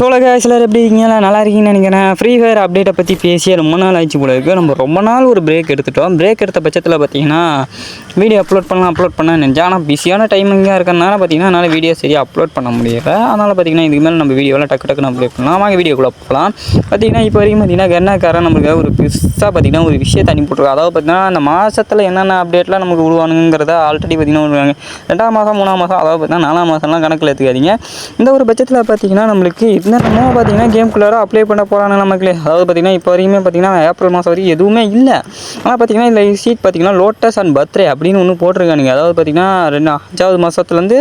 சிலர் எப்படி இருக்கீங்களா? நல்லா இருக்கீங்கன்னு நினைக்கிறேன். ஃப்ரீ ஃபயர் அப்டேட்டை பற்றி பேசியே ரொம்ப நாள் ஆயிடுச்சு போல இருக்குது. நம்ம ரொம்ப நாள் ஒரு பிரேக் எடுத்துட்டோம். பிரேக் எடுத்த பட்சத்தில் பார்த்தீங்கன்னா வீடியோ அப்லோட் பண்ண நினச்சேன். ஆனால் பிஸியான டைமிங்காக இருக்கிறனால பார்த்தீங்கன்னா என்னால் வீடியோ சரியாக அப்லோட் பண்ண முடியல. அதனால் பார்த்தீங்கன்னா இதுக்கு மேலே நம்ம வீடியோவில் டக்குன்னு அப்லோட் பண்ணலாம். வாங்க வீடியோக்குள்ளே போகலாம். பார்த்தீங்கன்னா இப்போ வரைக்கும் பார்த்தீங்கன்னா கர்நாக்காரன் நம்மளுக்கு ஒரு புதுசாக பார்த்தீங்கன்னா ஒரு விஷயத்தை அனுப்பிவிட்ருக்கோம். அதாவது பார்த்தீங்கன்னா அந்த மாதத்தில் என்னென்ன அப்டேட்லாம் நமக்கு விடுவானுங்கிறத ஆல்ரெடி பார்த்தீங்கன்னா விடுவாங்க. 2ஆம் மாதம் 3ஆம் மாதம், அதாவது பார்த்தீங்கன்னா 4ஆம் மாதம்லாம் கணக்கில் எடுத்துக்காதீங்க. இந்த ஒரு பட்சத்தில் பார்த்தீங்கன்னா நம்மளுக்கு என்னென்னமோ பார்த்தீங்கன்னா கேம்குள்ளார அப்ளை பண்ண போகிறாங்க நமக்கு. அதாவது பார்த்தீங்கன்னா இப்போ வரைக்குமே பார்த்தீங்கன்னா ஏப்ரல் மாதம் வரைக்கும் எதுவுமே இல்லை. ஆனால் பார்த்தீங்கன்னா இந்த சீட் பார்த்தீங்கன்னா லோட்டஸ் அண்ட் பர்த்டே அப்படின்னு ஒன்று போட்டிருக்கானுங்க. அதாவது பார்த்தீங்கன்னா 5வது மாதத்துலேருந்து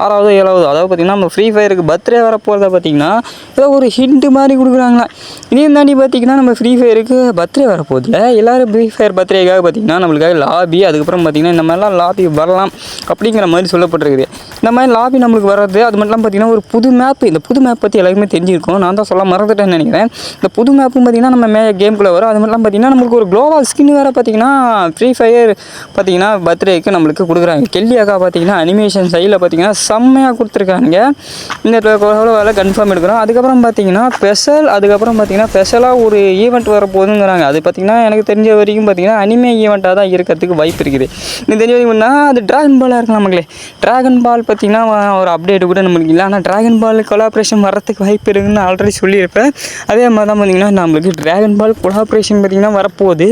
6வது 7வது, அதாவது பார்த்தீங்கன்னா நம்ம ஃப்ரீ ஃபயருக்கு பர்த்டே வரப்போகிறத பார்த்தீங்கன்னா ஏதோ ஒரு ஹிண்ட் மாதிரி கொடுக்குறாங்களா. இதையும் தாண்டி பார்த்தீங்கன்னா நம்ம ஃப்ரீ ஃபயருக்கு பர்த்டே வரப்போதில்ல. எல்லோரும் ஃப்ரீ ஃபயர் பர்த்டேக்காக பார்த்தீங்கன்னா நம்மளுக்காக லாபி, அதுக்கப்புறம் பார்த்தீங்கன்னா இந்த மாதிரிலாம் லாபி வரலாம் அப்படிங்கிற மாதிரி சொல்லப்பட்டிருக்குது. இந்த மாதிரி லாபி நம்மளுக்கு வர்றது, அது மட்டும் பார்த்தீங்கன்னா ஒரு புது மேப். இந்த புது மேப் பற்றி எல்லாருமே தெரிஞ்சிருக்கும். நான் தான் சொல்ல மறந்துட்டேன்னு நினைக்கிறேன். இந்த புது மேப்பும் பார்த்தீங்கன்னா நம்ம கேம்குள்ளே வரும். அது மட்டும் பார்த்தீங்கன்னா நம்மளுக்கு ஒரு குளோபல் ஸ்கின் வேறு பார்த்தீங்கன்னா ஃப்ரீ ஃபயர் பார்த்தீங்கன்னா பர்த்டேக்கு நம்மளுக்கு கொடுக்குறாங்க. கெல்லி அக்கா பார்த்தீங்கன்னா அனிமேஷன் சைடில் பார்த்தீங்கன்னா செம்மையாக கொடுத்துருக்காங்க. இந்த வேலை கன்ஃபார்ம் எடுக்கிறோம். அதுக்கப்புறம் பார்த்தீங்கன்னா அதுக்கப்புறம் பார்த்தீங்கன்னா ஸ்பெஷலாக ஒரு ஈவெண்ட் வரப்போகுதுங்கிறாங்க. அது பார்த்தீங்கன்னா எனக்கு தெரிஞ்ச வரைக்கும் பார்த்தீங்கன்னா அனிமே ஈவெண்ட்டாக தான் இருக்கிறதுக்கு வாய்ப்பு இருக்குது. எனக்கு தெரிஞ்ச வரைக்கும்னா அது ட்ராகன் பாலாக இருக்கலாம் மக்களே. ட்ராகன் பால் பார்த்தீங்கன்னா ஒரு அப்டேட் கூட நம்மளுக்கு இல்லை. ஆனால் ட்ராகன் பால் கொலாபரேஷன் வரத்துக்கு வாய்ப்பு இருக்குதுன்னு ஆல்ரெடி சொல்லியிருப்பேன். அதே மாதிரி தான் பார்த்தீங்கன்னா நம்மளுக்கு ட்ராகன் பால் கொலாபரேஷன் பார்த்தீங்கன்னா வரப்போகுது.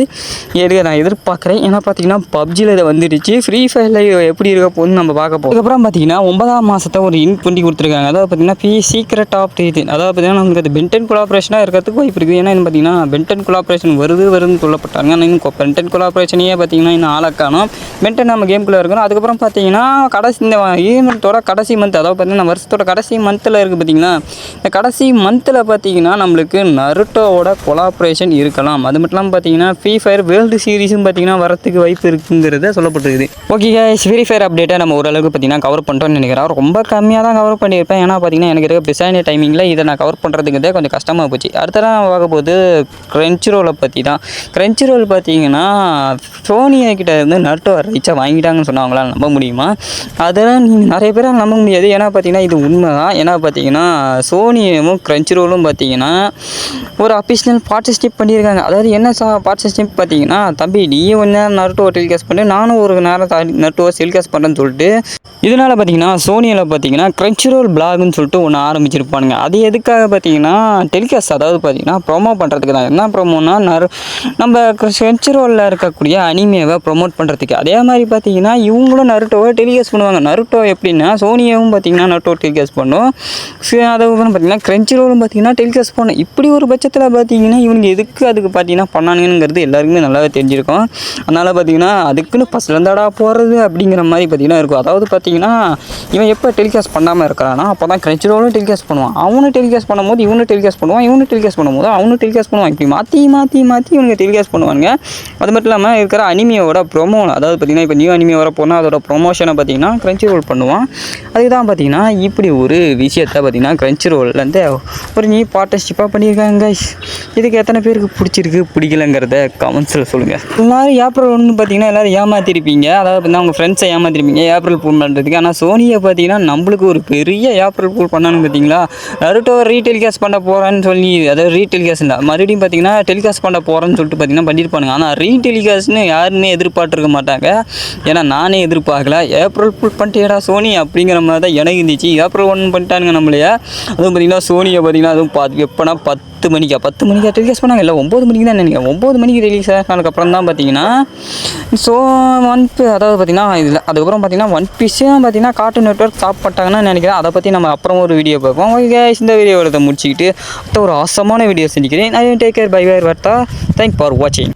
நான் எதிர்பார்க்குறேன். ஏன்னா பார்த்தீங்கன்னா பப்ஜியில் இதை வந்துடுச்சு. ஃப்ரீ ஃபயரில் எப்படி இருக்க போகுதுன்னு நம்ம பார்க்க போகிறோம். அதுக்கப்புறம் பார்த்தீங்கன்னா 9ஆம் மாதத்தை ஒரு இன்ட் பண்ணி கொடுத்துருக்காங்க. அதாவது பார்த்தீங்கன்னா சீக்ரெட் ஆஃப் இது, அதாவது பார்த்தீங்கன்னா நமக்கு அது பென்டன் கொலாபரேஷனாக இருக்கிறதுக்கு வாய்ப்பு இருக்குது. ஏன்னா பார்த்தீங்கன்னா பென்டன் கொலாபரேஷன் வருதுன்னு சொல்லப்பட்டாங்க. ஆனால் இன்னும் பென்டன் கொலாபரேஷனையே பார்த்தீங்கன்னா இன்னும் ஆளாக்கானோம். பென்டன் நம்ம கேம்குள்ளே இருக்கணும். அதுக்கப்புறம் பார்த்தீங்கன்னா இந்த ஈவெண்ட்டோட கடைசி மந்த், அதாவது பார்த்தீங்கன்னா வருஷத்தோட கடைசி மந்தில் இருக்குது பார்த்தீங்கன்னா, இந்த கடைசி மந்தில் பார்த்தீங்கன்னா நம்மளுக்கு நருட்டோவோட கொலாபரேஷன் இருக்கலாம். அது மட்டும் இல்லாமல் பார்த்தீங்கன்னா ஃப்ரீ ஃபயர் வேர்ல்டு சீரிஸும் பார்த்தீங்கன்னா வரத்துக்கு வாய்ப்பு இருக்குங்கிறத சொல்லப்பட்டிருக்குது. ஓகே கைஸ், ஃப்ரீ ஃபயர் அப்டேட்டை நம்ம ஓரளவுக்கு பார்த்தீங்கன்னா கவர் பண்ணுறோம்னு நினைக்கிறேன். ரொம்ப கம்மியாக தான் கவர் பண்ணியிருப்பேன். ஏன்னா பார்த்தீங்கன்னா எனக்கு இருக்க பிஸான டைமிங்கில் இதை நான் கவர் பண்ணுறதுக்கு கொஞ்சம் கஷ்டமாக போச்சு. அடுத்ததான் நான் பார்க்க போது கிரன்ச்சி ரோலை பற்றி தான். கிரன்ச்சி ரோல் பார்த்தீங்கன்னா சோனியா கிட்ட இருந்து நருட்டோ ரைட்ஸை வாங்கிட்டாங்கன்னு சொன்னாங்களா, நம்ப முடியுமா? அதெல்லாம் நீங்கள் நிறைய பேரால் நம்ப முடியாது. ஏன்னா பார்த்தீங்கன்னா இது உண்மை தான். ஏன்னா பார்த்தீங்கன்னா சோனியும் கிரன்ச்சி ரோலும் பார்த்தீங்கன்னா ஒரு அஃபிஷியல் பார்ட்டிசிபேட் பண்ணியிருக்காங்க. அதாவது என்ன பார்ட்டிசிபேட் பார்த்தீங்கன்னா, தம்பி நீ கொஞ்ச நேரம் நருட்டோவை டெலிகாஸ்ட் பண்ணி, நானும் ஒரு நேரம் நருட்டோவை டெலிகாஸ்ட் பண்ணுறேன்னு சொல்லிட்டு இதனால் பார்த்தீங்கன்னா சோனியில் பார்த்தீங்கன்னா கிரன்ச்சி ரோல் பிளாக்னு சொல்லிட்டு ஒன்று ஆரம்பிச்சிருப்பானுங்க. அது எதுக்காக பார்த்தீங்கன்னா டெலிகாஸ்ட், அதாவது பார்த்தீங்கன்னா ப்ரொமோ பண்ணுறதுக்கு தான். என்ன ப்ரொமோனா நம்ம கிரன்ச்சி ரோலில் இருக்கக்கூடிய அனிமேவை ப்ரொமோட் பண்ணுறதுக்கு. அதே மாதிரி பார்த்தீங்கன்னா இவங்களும் நருட்டோவை டெலிகாஸ்ட் பண்ணுவாங்க. நருட்டோ எப்படின்னா சோனியாவும் பார்த்தீங்கன்னா நருட்டோ டெலிகாஸ்ட் பண்ணும். அதுக்கப்புறம் பார்த்தீங்கன்னா கிரன்ச்சி ரோலும் பார்த்தீங்கன்னா டெலிகாஸ்ட் பண்ணும். இப்படி ஒரு பட்சத்தில் பார்த்தீங்கன்னா இவங்க எதுக்கு அதுக்கு பார்த்தீங்கன்னா பண்ணானுங்கிறது எல்லாருக்குமே நல்லாவே தெரிஞ்சிருக்கும். அதனால் பார்த்தீங்கன்னா அதுக்குன்னு ஃபஸ்ட்லேருந்தாடா போகிறது அப்படிங்கிற மாதிரி பார்த்தீங்கன்னா இருக்கும். அதாவது பார்த்தீங்கன்னா இவன் எப்போ டெலிகாஸ்ட் பண்ணாமல் இருக்கிறான்னா அப்போ தான் கிரன்ச்சி ரோலும் டெலிகாஸ்ட் பண்ணுவான். அவனும் டெலிகாஸ்ட் பண்ணும்போது இவனும் டெலிகாஸ்ட் பண்ணுவான், இவனும் டெலிகாஸ்ட் பண்ணும்போது அவனும் டெலிகாஸ்ட் பண்ணுவான். இப்படி மாற்றி இவனுக்கு டெலிகாஸ்ட் பண்ணுவாங்க. அது மட்டும் இல்லாமல் இருக்கிற அனிமியோட ப்ரொமோ, அதாவது பார்த்தீங்கன்னா இப்போ நியூ அனிமே வர போனால் அதோட ப்ரொமோஷனை பார்த்தீங்கன்னா கிரன்ச்சி ரோல் பண்ணுவான். அதுதான் பார்த்தீங்கன்னா இப்படி ஒரு விஷயத்தை பார்த்தீங்கன்னா கிரன்ச்சி ரோல்லேருந்து ஒரு நியூ பார்ட்னர்ஷிப்பாக பண்ணியிருக்காங்க. இதுக்கு எத்தனை பேருக்கு பிடிச்சிருக்கு பிடிக்கலங்கிறத கமெண்ட்ஸில் சொல்லுங்கள். எல்லாரும் ஏப்ரல் 1 பார்த்தீங்கன்னா எல்லோரும் ஏமாற்றிருப்பீங்க. அதாவது பார்த்தீங்கன்னா உங்கள் ஃப்ரெண்ட்ஸை ஏமாற்றிருப்பீங்க ஏப்ரல் ஃபூல் பண்ணுறதுக்கு. ஆனால் சோனியை பார்த்தீங்கன்னா நம்மளுக்கு ஒரு பெரிய ஏப்ரல் ஃபூல் பண்ணான்னு பார்த்தீங்களா, நருட்டோ ரீடெலிகாஸ்ட் பண்ண போகிறேன்னு சொல்லி, அதாவது ரீடெலிகாஸ்ட் இல்லை மறுபடியும் பார்த்தீங்கன்னா டெலிகாஸ்ட் பண்ண போகிறேன்னு சொல்லிட்டு பார்த்தீங்கன்னா பண்ணியிருப்பானுங்க. ஆனால் ரீடெலிகாஸ்ட்னு யாருமே எதிர்பார்த்துருக்க மாட்டாங்க. ஏன்னா நானே எதிர்பார்க்கல. ஏப்ரல் ஃபுல் பண்ணிட்டேடா சோனி அப்படிங்கிற மாதிரி தான் எனக்கு இருந்துச்சு. ஏப்ரல் 1 பண்ணிட்டானுங்க நம்மளையே. அதுவும் பார்த்தீங்கன்னா சோனியை பார்த்தீங்கன்னா அதுவும் எப்போனா 10 மணிக்கா டெலிகாஸ்ட் பண்ணாங்க. இல்லை 9 மணிக்கு தான் நினைக்கிறேன். 9 மணிக்கு ரிலீஸ் ஆனதுக்கப்புறம் தான் பார்த்தீங்கன்னா அதாவது பார்த்தீங்கன்னா இதில் அதுக்கப்புறம் பார்த்தீங்கன்னா ஒன் பீஸும் பார்த்தீங்கன்னா கார்ட்டூன் நெட்வொர்க் சாப்பிட்டாங்கன்னு நினைக்கிறேன். அதை பற்றி நம்ம அப்புறம் ஒரு வீடியோ பார்ப்போம். ஓகே, இந்த வீடியோவை முடிச்சுக்கிட்டு ஒரு ஆசமான வீடியோ செஞ்சுக்கிறேன். I take care, bye bye வர்த்தா. தேங்க் ஃபார் வாட்சிங்.